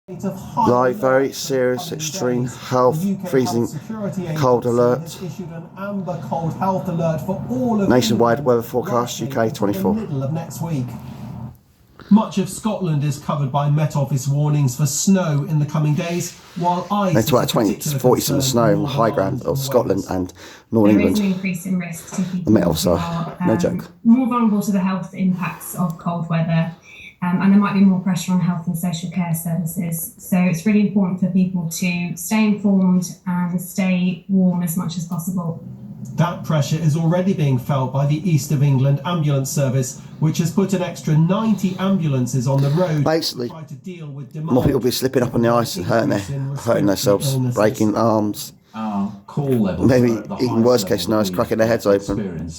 Live, very serious, extreme health, freezing cold alert. Nationwide weather forecast, UK 24. Much of Scotland is covered by Met Office warnings for snow in the coming days, while ice It's about 20 to 40 cent snow on the high ground of Scotland and Northern England. There is an increase in risk to people The Met Office who are, are no joke. more vulnerable to the health impacts of cold weather, and there might be more pressure on health and social care services. So it's really important for people to stay informed and stay warm as much as possible. That pressure is already being felt by the East of England Ambulance Service, which has put an extra 90 ambulances on the road. Basically, to try to deal with more people will be slipping up on the ice and hurting themselves, breaking arms. Call levels Maybe even worst case scenario is cracking their heads open.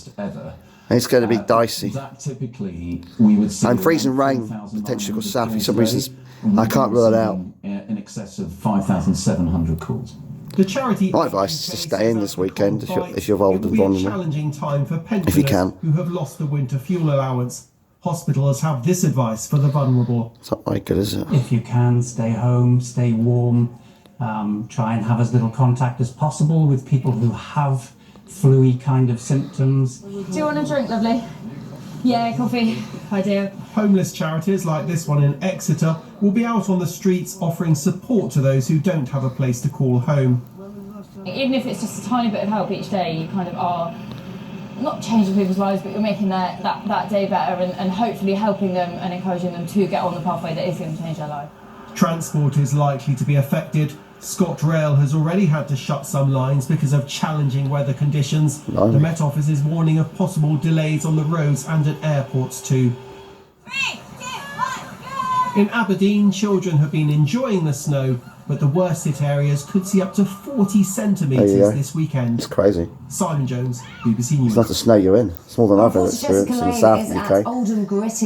And it's going to be dicey. Typically, we would see and freezing rain potentially across south for some reasons. I can't rule it out. In excess of 5,700 calls. The charity my advice is to stay in this weekend if you're old and vulnerable. Challenging time for pensioners if you can. Who have lost the winter fuel allowance. Hospitals have this advice for the vulnerable. It's not very good, is it? If you can, stay home, stay warm. Try and have as little contact as possible with people who have flu-y kind of symptoms. Do you want a drink, lovely? Yeah, coffee. I do. Homeless charities like this one in Exeter will be out on the streets offering support to those who don't have a place to call home. Even if it's just a tiny bit of help each day, you kind of are not changing people's lives, but you're making that day better and hopefully helping them and encouraging them to get on the pathway that is going to change their life. Transport is likely to be affected. ScotRail has already had to shut some lines because of challenging weather conditions. The Met Office is warning of possible delays on the roads and at airports too. 3, 2, 1, go! In Aberdeen, children have been enjoying the snow, but the worst hit areas could see up to 40 centimetres this weekend. It's crazy. Simon Jones, BBC News. It's not the snow you're in. It's more than I've ever experienced in the south of the UK.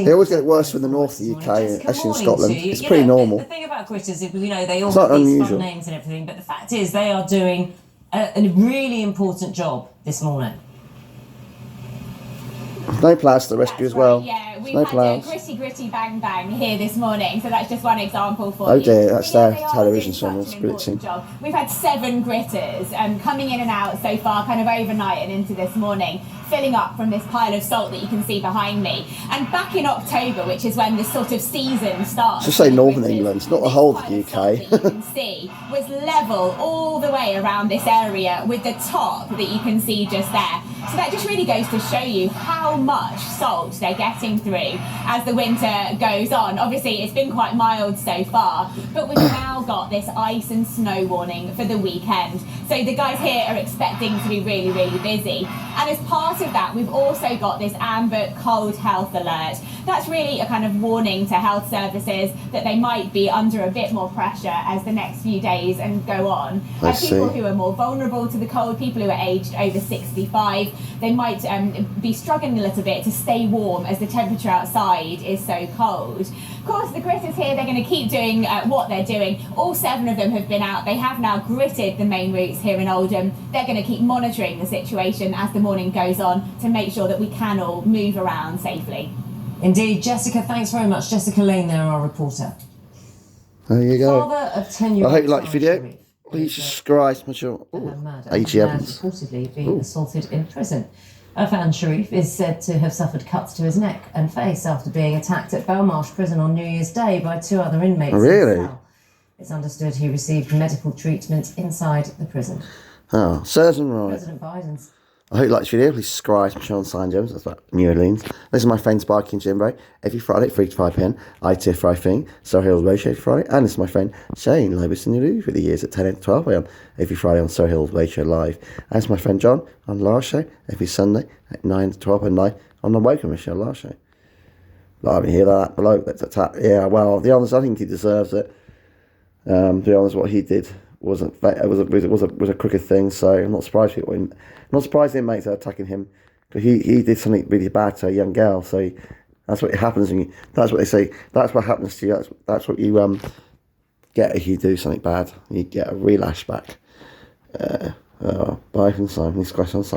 They always get it worse in the north of the UK, especially in Scotland. It's pretty normal. The thing about Gritters is, they all have these fun names and everything, but the fact is they are doing a really important job this morning. No plows to the rescue as well. Yeah, we've no had a gritty bang bang here this morning, so that's just one example for you. Oh dear, that's their television channels. We've had 7 gritters coming in and out so far, kind of overnight and into this morning, filling up from this pile of salt that you can see behind me. And back in October, which is when this sort of season starts. Just say Northern England, not the whole of the UK. You can see was level all the way around this area with the top that you can see just there. So that just really goes to show you how much salt they're getting through as the winter goes on. Obviously, it's been quite mild so far, but we've now got this ice and snow warning for the weekend. So the guys here are expecting to be really, really busy. And as part of that, we've also got this amber cold health alert. That's really a kind of warning to health services that they might be under a bit more pressure as the next few days and go on. People who are more vulnerable to the cold, people who are aged over 65, they might be struggling a little bit to stay warm as the temperature outside is so cold. Of course, the gritters here, they're going to keep doing what they're doing. All 7 of them have been out. They have now gritted the main routes here in Oldham. They're going to keep monitoring the situation as the morning goes on to make sure that we can all move around safely. Indeed. Jessica, thanks very much. Jessica Lane there, our reporter. There you go. Father of 10-year-old I hope you like the video. Please subscribe. AG Evans. Reportedly being assaulted in prison. Afan Sharif is said to have suffered cuts to his neck and face after being attacked at Belmarsh Prison on New Year's Day by 2 other inmates. Really? It's understood he received medical treatment inside the prison. Oh, certain right. President Biden's. I hope you like this video. Please subscribe to Sean Simon Jones. That's about New Orleans. This is my friend Sparky and Jimbo. Every Friday at 3 to 5 p.m. ITF Friday thing. Surrey Hills Roadshow Friday. And this is my friend Shane Lobus in the for the years at 10 to 12 a.m. every Friday on Surrey Hills Roadshow Live. And it's my friend John on Last Show every Sunday at 9 to 12 at night on the Woken Show Last Show. Like, I hear that below. Yeah, well, the honest, I think he deserves it. To be honest, what he did was a crooked thing. So I'm not surprised the inmates are attacking him, because he did something really bad to a young girl. So that's what happens when you. That's what they say. That's what happens to you. That's what you get if you do something bad. You get a relash back. Bye from Simon. Next question on Simon.